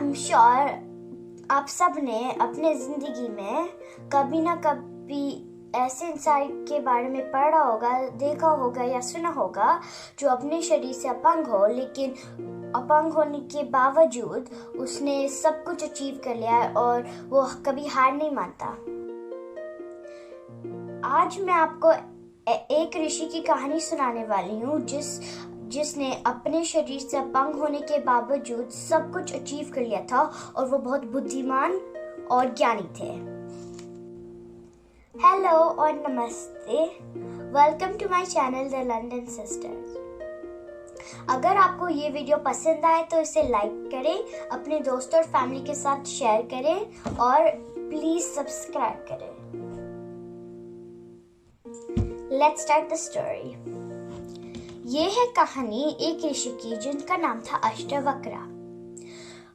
I'm sure आप सब ने अपने जिंदगी में कभी ना कभी ऐसे इंसान के बारे में पढ़ा होगा, देखा होगा या सुना होगा जो अपने शरीर से अपंग हो, लेकिन अपंग होने के बावजूद उसने सब कुछ अचीव कर लिया और वो कभी हार नहीं मानता। आज मैं आपको एक ऋषि की कहानी सुनाने वाली हूँ जिसने अपने शरीर से अपंग होने के बावजूद सब कुछ अचीव कर लिया था और वो बहुत बुद्धिमान और ज्ञानी थे। हेलो और नमस्ते, welcome to my channel the London sisters. अगर आपको ये वीडियो पसंद आए तो इसे लाइक करें, अपने दोस्तों और फैमिली के साथ शेयर करें और प्लीज सब्सक्राइब करें। Let's start the story. ये है कहानी एक ऋषि की जिनका नाम था अष्टावक्र।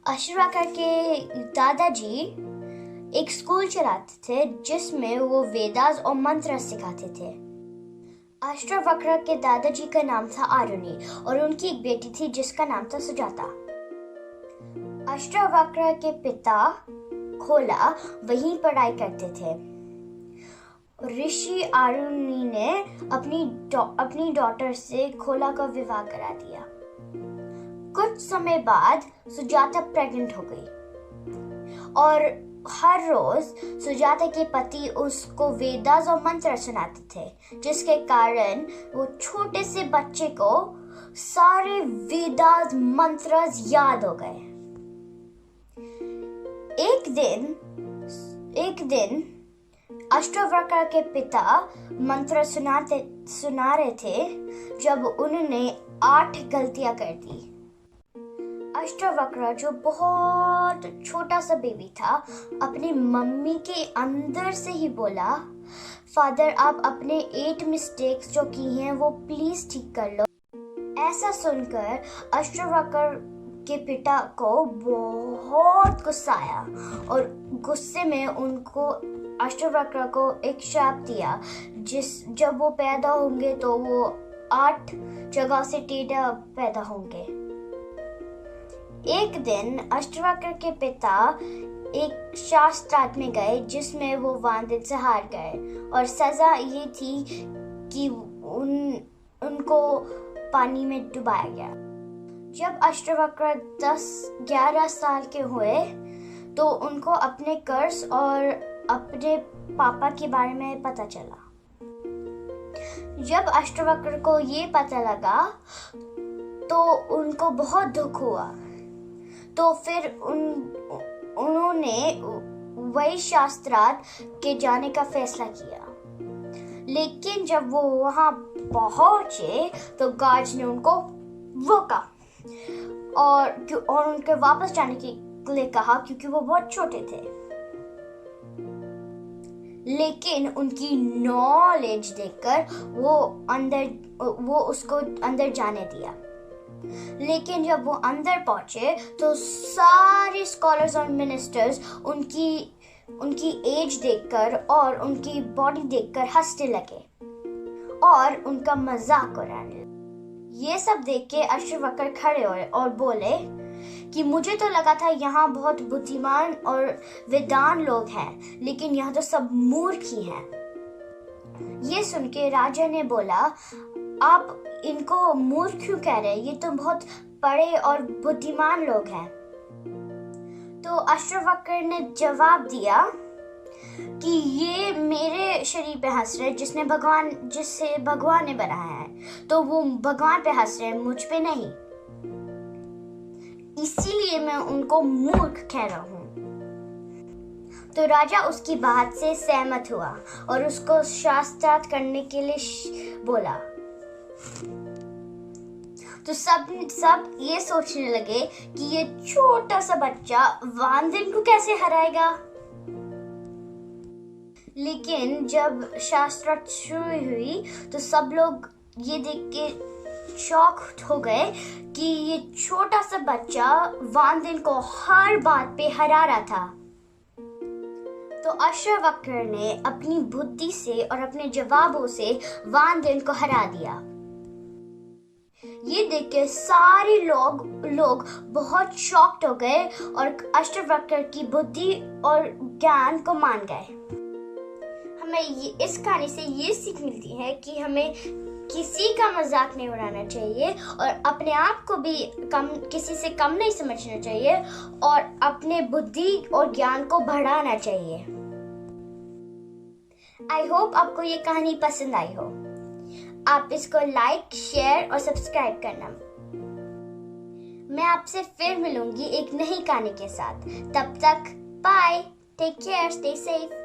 अष्टावक्र के दादाजी एक स्कूल चलाते थे जिसमें वो वेदास और मंत्र सिखाते थे। अष्टावक्र के दादाजी का नाम था आरुणि और उनकी एक बेटी थी जिसका नाम था सुजाता। अष्टावक्र के पिता खोला वहीं पढ़ाई करते थे। ऋषि आरुणि ने अपनी डॉटर से खोला का विवाह करा दिया। कुछ समय बाद सुजाता प्रेग्नेंट हो गई और हर रोज सुजाता के पति उसको वेदास और मंत्र सुनाते थे, जिसके कारण वो छोटे से बच्चे को सारे वेदास मंत्र याद हो गए। एक दिन अष्टावक्र के पिता मंत्र सुना रहे थे जब उन्होंने 8 गलतियां कर दी। अष्टावक्र जो बहुत छोटा सा बेबी था अपनी मम्मी के अंदर से ही बोला, फादर आप अपने 8 मिस्टेक्स जो की हैं वो प्लीज ठीक कर लो। ऐसा सुनकर अष्टावक्र के पिता को बहुत गुस्सा आया और गुस्से में उनको अष्टावक्र को एक श्राप दिया जब वो पैदा होंगे तो वो 8 जगह से टेढ़ा पैदा होंगे। एक दिन अष्टावक्र के पिता एक शास्त्रार्थ में गए जिसमें वो वांदे से हार गए और सजा ये थी कि उनको पानी में डुबाया गया। जब अष्टावक्र 10-11 साल के हुए तो उनको अपने कर्ज और अपने पापा के बारे में पता चला। जब अष्टावक्र को ये पता लगा तो उनको बहुत दुख हुआ, तो फिर उन्होंने वही शास्त्रार्थ के जाने का फैसला किया। लेकिन जब वो वहां पहुंचे तो गार्ड्स ने उनको रोका और उनके वापस जाने के लिए कहा क्योंकि वो बहुत छोटे थे। लेकिन उनकी नॉलेज देखकर वो उसको अंदर जाने दिया। लेकिन जब वो अंदर पहुंचे तो सारे स्कॉलर्स और मिनिस्टर्स उनकी एज देखकर और उनकी बॉडी देखकर हंसने लगे और उनका मजाक उड़ाने लगे। ये सब देख के अष्टावक्र खड़े हुए और बोले कि मुझे तो लगा था यहाँ बहुत बुद्धिमान और विद्वान लोग हैं, लेकिन यहाँ तो सब मूर्ख ही हैं। ये सुन के राजा ने बोला, आप इनको मूर्ख क्यों कह रहे हैं? ये तो बहुत पढ़े और बुद्धिमान लोग हैं। तो अष्टावक्र ने जवाब दिया कि ये मेरे शरीर पे हंस रहे जिससे भगवान ने बनाया है, तो वो भगवान पे हंस रहे हैं, मुझ पे नहीं, इसीलिए मैं उनको मूर्ख कह रहा हूँ। तो राजा उसकी बात से सहमत हुआ और उसको शास्त्रार्थ करने के लिए बोला। तो सब ये सोचने लगे कि ये छोटा सा बच्चा वांदन को कैसे हराएगा। लेकिन जब शास्त्रार्थ शुरू हुई तो सब लोग ये देख के शॉक हो गए कि ये छोटा सा बच्चा वांदन को हर बात पे हरा रहा था। तो अष्टावक्र ने अपनी बुद्धि से और अपने जवाबों से वांदन को हरा दिया। ये देख के सारे लोग बहुत शॉक्ड हो गए और अष्टवक्र की बुद्धि और ज्ञान को मान गए। हमें इस कहानी से ये सीख मिलती है कि हमें किसी का मजाक नहीं उड़ाना चाहिए और अपने आप को भी किसी से कम नहीं समझना चाहिए और अपने बुद्धि और ज्ञान को बढ़ाना चाहिए। आई होप आपको ये कहानी पसंद आई हो। आप इसको लाइक, शेयर और सब्सक्राइब करना। मैं आपसे फिर मिलूंगी एक नई कहानी के साथ। तब तक bye, take care, stay safe.